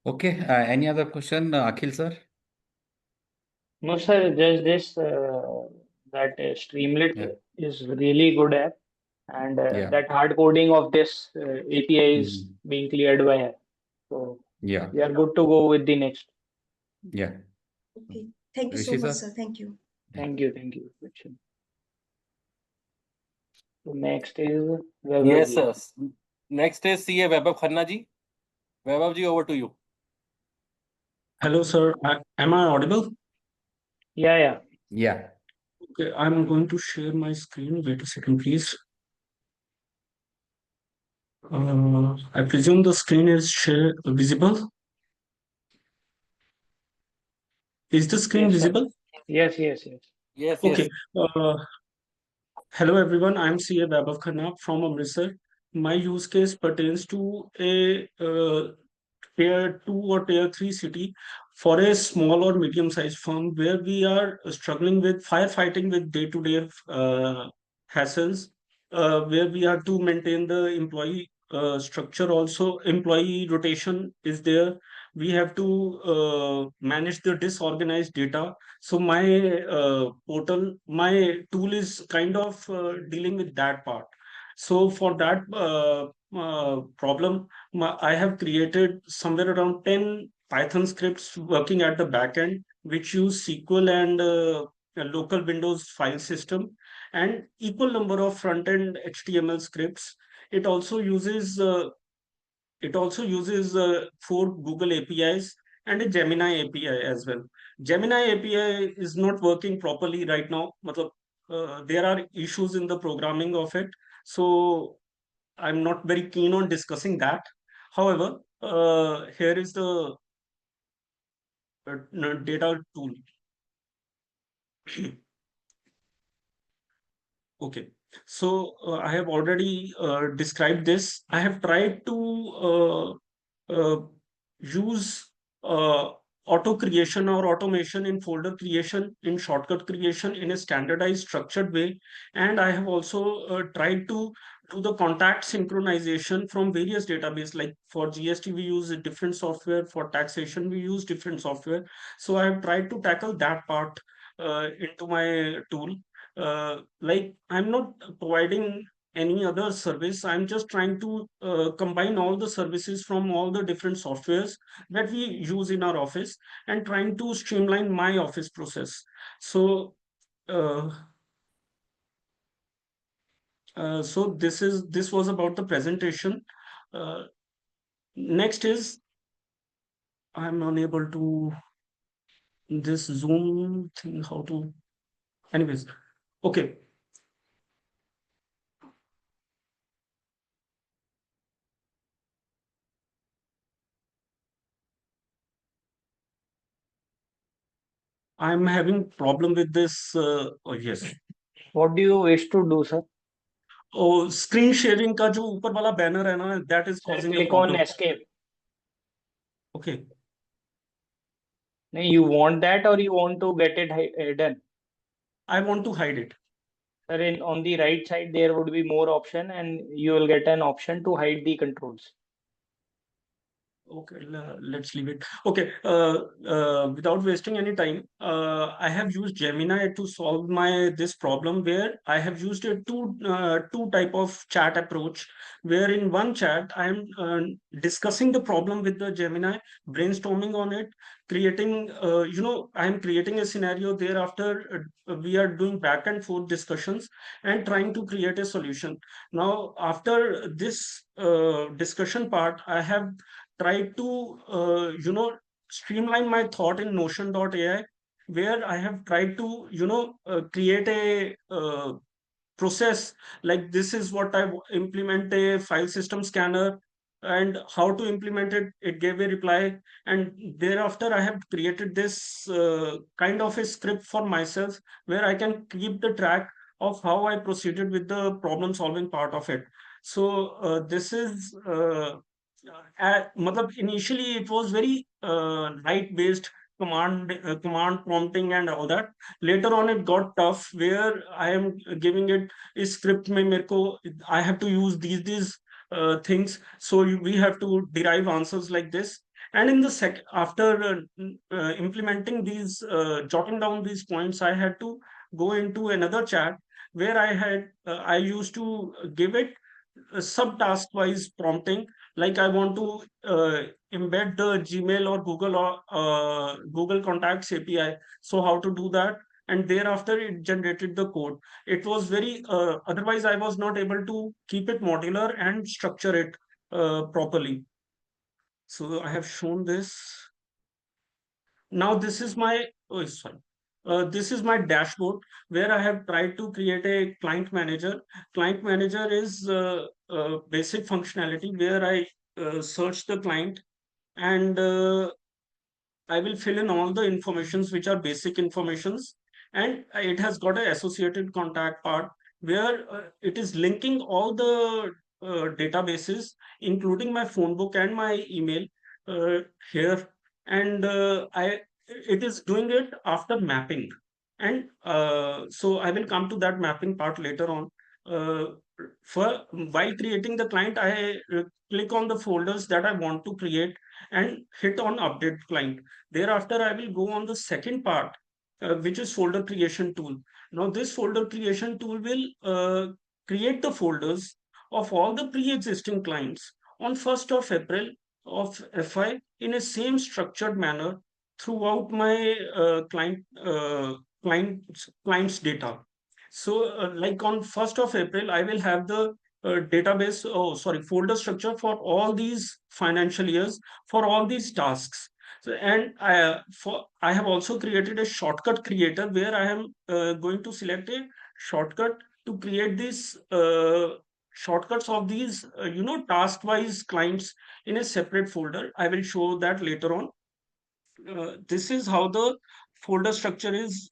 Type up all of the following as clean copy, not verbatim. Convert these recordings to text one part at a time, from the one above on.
Okay. Any other question, Akhil sir? No, sir, just this that Streamlit Yeah. is really good app, and Yeah. that hard coding of this API is Mm. being cleared by app. So Yeah. we are good to go with the next. Yeah. Okay. Thank you so Rishi much, sir? sir. Thank you. Yeah. Thank you. So next is Vaibhav Yes, ji. sir. Next is CA Vaibhav Khanna ji. Vaibhav ji, over to you. Hello, sir. Am I audible? Yeah. Yeah. Okay, I'm going to share my screen. Wait a second, please. I presume the screen is visible. Is the screen Yes, sir. visible? Yes. Yes, Okay. yes. Hello, everyone. I'm CA Vaibhav Khanna from Amritsar. My use case pertains to a tier 2 or tier 3 city for a small or medium sized firm where we are struggling with firefighting with day-to-day hassles, where we have to maintain the employee structure. Also employee rotation is there. We have to manage the disorganized data. So my my tool is kind of dealing with that part. So for that problem, I have created somewhere around 10 Python scripts working at the backend, which use SQL and a local Windows file system, and equal number of front-end HTML scripts. It also uses four Google APIs and a Gemini API as well. Gemini API is not working properly right now. Matlab, there are issues in the programming of it. So I'm not very keen on discussing that. However, here is the data tool. Okay, so I have already described this. I have tried to use uh, auto creation or automation in folder creation, in shortcut creation in a standardized, structured way. And I have also tried to do the contact synchronization from various database. Like for GST, we use a different software. For taxation, we use different software. So I have tried to tackle that part into my tool. Like I'm not providing any other service. I'm just trying to combine all the services from all the different softwares that we use in our office and trying to streamline my office process. So, uh, this was about the presentation. Uh, Next is I'm unable to this Zoom thing. How to? Anyways, okay. I'm having problem with this. Oh yes. What do you wish to do, sir? Oh, screen sharing का जो ऊपर वाला banner है ना, that is Sir, causing the click on problem. escape. Okay. No, you want that or you want to get it hidden? I want to hide it. Sir, on the right side there would be more option and you will get an option to hide the controls. Okay, let's leave it. Okay, without wasting any time, I have used Gemini to solve my this problem where I have used a two type of chat approach. Where in one chat I am discussing the problem with the Gemini, brainstorming on it, creating I am creating a scenario. Thereafter, we are doing back and forth discussions and trying to create a solution. Now, after this discussion part, I have try to streamline my thought in notion.ai, where I have tried to create a process. Like this is what implement a file system scanner, and how to implement it. It gave a reply, and thereafter I have created this kind of a script for myself, where I can keep the track of how I proceeded with the problem solving part of it. So this is initially it was very light based command prompting and all that. Later on it got tough, where I am giving it a script mein mere ko, I have to use these things. So we have to derive answers like this, And in the after implementing these, jotting down these points, I had to go into another chat where I used to give it subtask wise prompting, like I want to embed the Gmail or Google Contacts API. So how to do that? And thereafter it generated the code. It was very otherwise I was not able to keep it modular and structure it properly. So I have shown this. Now this is my, oh sorry, this is my dashboard where I have tried to create a client manager. Client manager is basic functionality where I search the client, and I will fill in all the informations which are basic informations, and it has got an associated contact part where it is linking all the databases, including my phone book and my email uh, here, and it is doing it after mapping, and so I will come to that mapping part later on. Uh, for while creating the client, I click on the folders that I want to create and hit on update client. Thereafter, I will go on the second part, which is folder creation tool. Now, this folder creation tool will create the folders of all the pre-existing clients on 1st of April of FI in a same structured manner throughout my client's data. So, like on 1st of April, I will have the folder structure for all these financial years for all these tasks. So, and I have also created a shortcut creator where I am going to select a shortcut to create these shortcuts of these task wise clients in a separate folder. I will show that later on. This is how the folder structure is.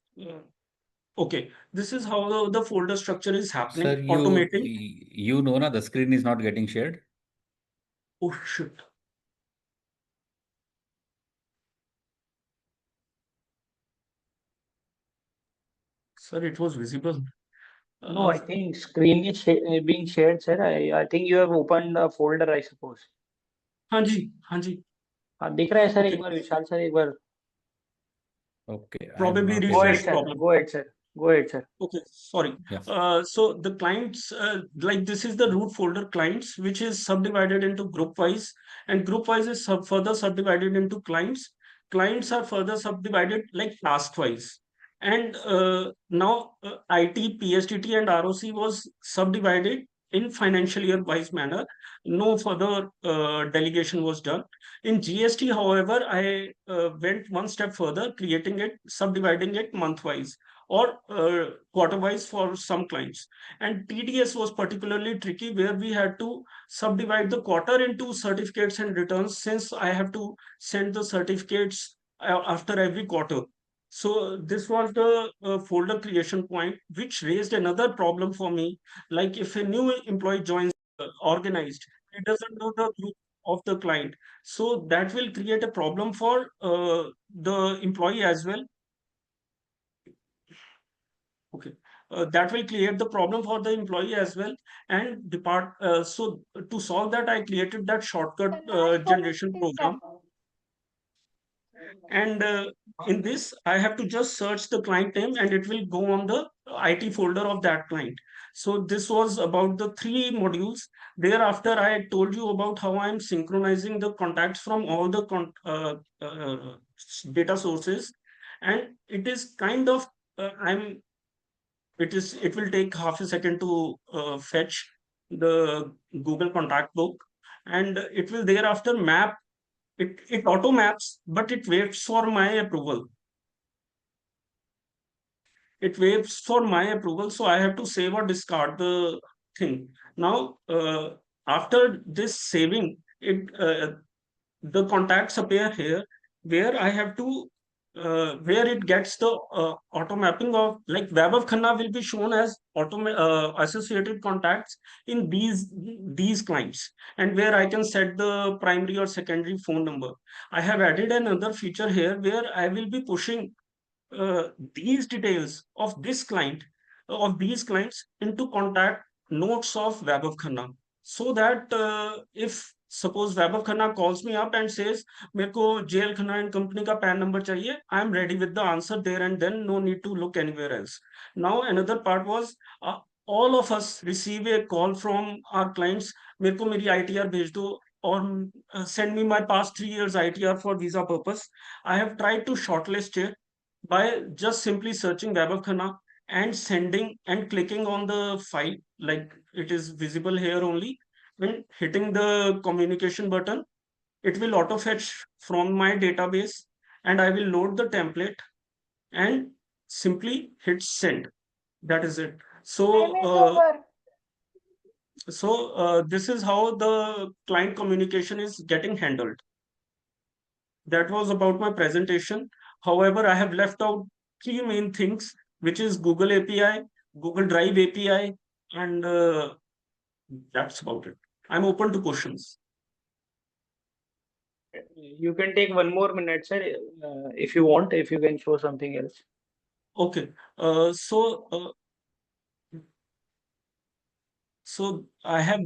Okay, this is how the folder structure is happening Sir, automating. you know na the screen is not getting shared. Oh shit. Sir, it was visible. No, I think screen is being shared, sir. I think you have opened a folder, I suppose. हाँ जी, हाँ जी. हाँ, दिख रहा है sir, Okay. एक बार विशाल sir, एक बार. Okay, I'm Probably not Go able. ahead, refresh sir. problem. Go ahead, sir. Go ahead, sir. Okay, sorry. Yeah. So the clients, like this is the root folder clients, which is subdivided into group wise, and group wise is further subdivided into clients. Clients are further subdivided like task wise. And now IT, PSTT, and ROC was subdivided in financial year wise manner. No further delegation was done. In GST, however, I went one step further, creating it, subdividing it month wise or quarter wise for some clients. And TDS was particularly tricky where we had to subdivide the quarter into certificates and returns since I have to send the certificates after every quarter. So this was the folder creation point, which raised another problem for me. Like if a new employee joins organized, it doesn't know the group of the client. So that will create a problem for the employee as well. Okay. That will create the problem for the employee as well and depart. So to solve that, I created that shortcut generation program. And in this, I have to just search the client name and it will go on the IT folder of that client. So this was about the 3 modules. Thereafter, I told you about how I'm synchronizing the contacts from all the data sources. And it is kind of, it will take half a second to fetch the Google contact book, and it will thereafter map it auto maps, but it waits for my approval. It waits for my approval, so I have to save or discard the thing. Now after this saving it, the contacts appear here where I have to where it gets the auto mapping of like Vaibhav Khanna will be shown as associated contacts in these clients, and where I can set the primary or secondary phone number. I have added another feature here where I will be pushing these details of this client of these clients into contact notes of Vaibhav Khanna. so that if suppose Vaibhav Khanna calls me up and says मेरे को JL Khanna and company का PAN number चाहिए, I am ready with the answer there and then, no need to look anywhere else. Now another part was all of us receive a call from our clients, मेरे को मेरी ITR भेज दो or send me my past 3 years ITR for visa purpose. I have tried to shortlist it by just simply searching Vaibhav Khanna and sending and clicking on the file, like it is visible here only. When hitting the communication button, it will auto fetch from my database and I will load the template and simply hit send. That is it. This is how the client communication is getting handled. That was about my presentation. However, I have left out 3 main things, which is Google API, Google Drive API, and that's about it. I'm open to questions. You can take 1 more minute, sir, if you want, if you can show something else. Okay. So I have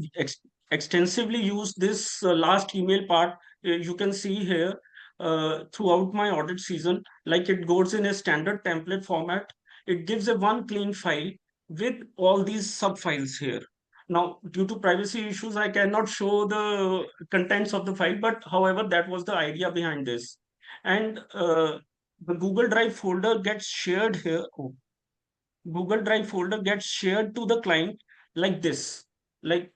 extensively used this last email part. You can see here throughout my audit season, like it goes in a standard template format. It gives a one clean file with all these sub files here. Now, due to privacy issues, I cannot show the contents of the file, but however, that was the idea behind this. And the Google Drive folder gets shared here. Google Drive folder gets shared to the client like this. Like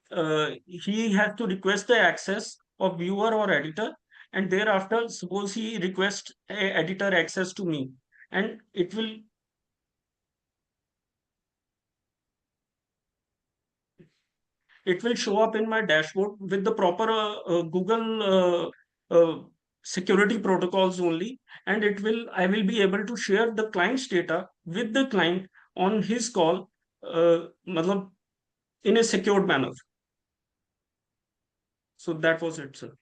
he has to request the access of viewer or editor, and thereafter, suppose he requests a editor access to me, and it will show up in my dashboard with the proper Google security protocols only, and I will be able to share the client's data with the client on his call, matlab, in a secured manner. So that was it, sir.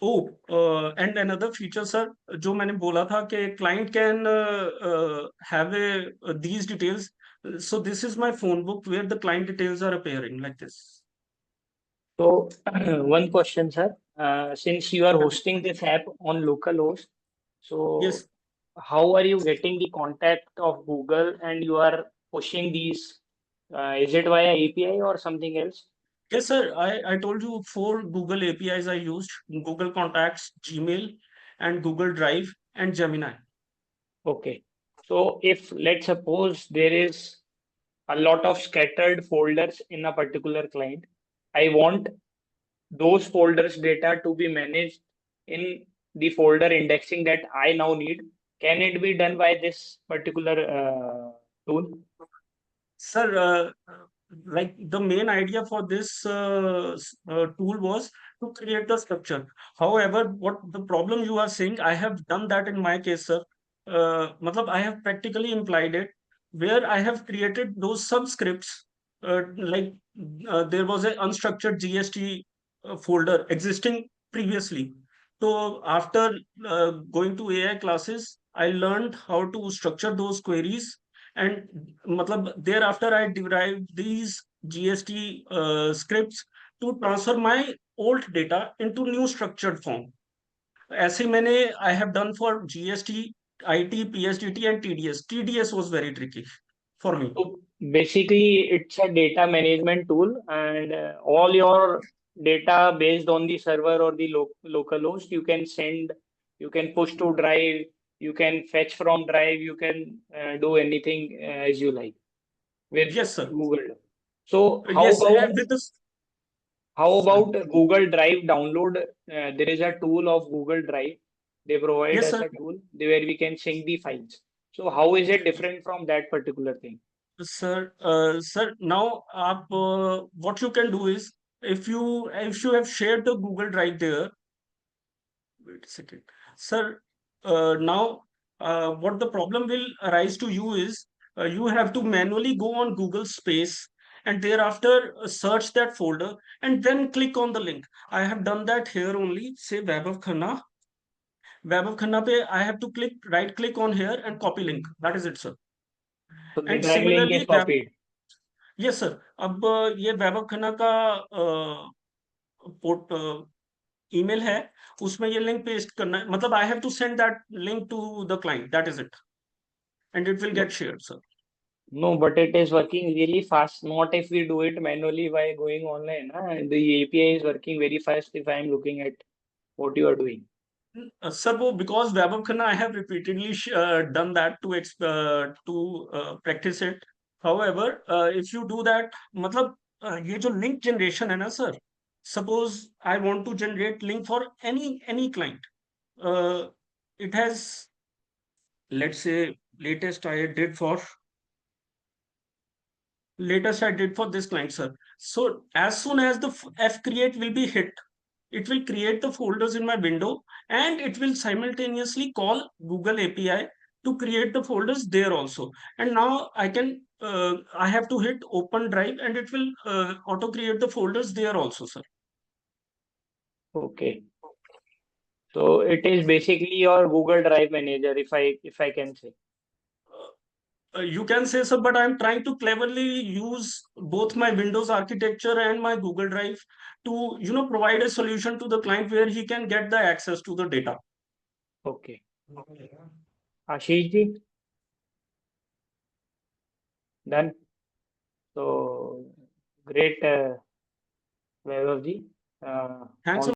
And another feature, sir, जो मैंने बोला था कि client can have these details. So this is my phone book where the client details are appearing like this. So one question, sir. Since you are hosting this app on localhost, so Yes. how are you getting the contact of Google and you are pushing these? Is it via API or something else? Yes, sir. I told you 4 Google APIs I used: Google Contacts, Gmail, and Google Drive, and Gemini. Okay. So if let's suppose there is a lot of scattered folders in a particular client, I want those folders data to be managed in the folder indexing that I now need. Can it be done by this particular tool? Sir, like the main idea for this tool was to create the structure. However, what the problem you are saying, I have done that in my case, sir. Matlab, I have practically implied it, where I have created those subscripts. Like there was an unstructured GST folder existing previously. So after going to AI classes, I learned how to structure those queries, and matlab, thereafter I derived these GST scripts to transfer my old data into new structured form. ऐसे मैंने I have done for GST, IT, PSDT, and TDS. TDS was very tricky for me. So basically, it's a data management tool, and all your data based on the server or the local host, you can send, you can push to Drive, you can fetch from Drive, you can do anything as you like with Yes, sir. Google. So Yes, and with this, how about Google Drive download? There is a tool of Google Drive. They provide yes, us sir. a tool where we can sync the files. So how is it different from that particular thing? Sir, now what you can do is, if you have shared the Google Drive there, wait a second, sir. Now, what the problem will arise to you is, you have to manually go on Google Space and thereafter search that folder and then click on the link. I have done that here only. Say Vaibhav Khanna, Vaibhav Khanna pe I have to right click on here and copy link. That is it, sir. So the And drive link similarly, is copied. yes sir. अब ये वैभव खन्ना का port email है, उसमें ये link paste करना है, मतलब I have to send that link to the client. That is it, and it will get shared, sir. No, but it is working really fast. Not if we do it manually by going online. The API is working very fast if I am looking at what you are doing. Sir, because Vaibhav Khanna, I have repeatedly done that to practice it. However, if you do that, मतलब ये जो link generation है ना sir, suppose I want to generate link for any client. It has, let's say, latest I did for this client, sir. So as soon as the F create will be hit, it will create the folders in my window, and it will simultaneously call Google API to create the folders there also. And now I have to hit open drive, and it will auto create the folders there also, sir. Okay. So it is basically your Google Drive manager, if I can say. You can say so, but I'm trying to cleverly use both my Windows architecture and my Google Drive to, provide a solution to the client where he can get the access to the data. Okay. Ashish ji? Done. So great, Vaibhav ji. Thanks.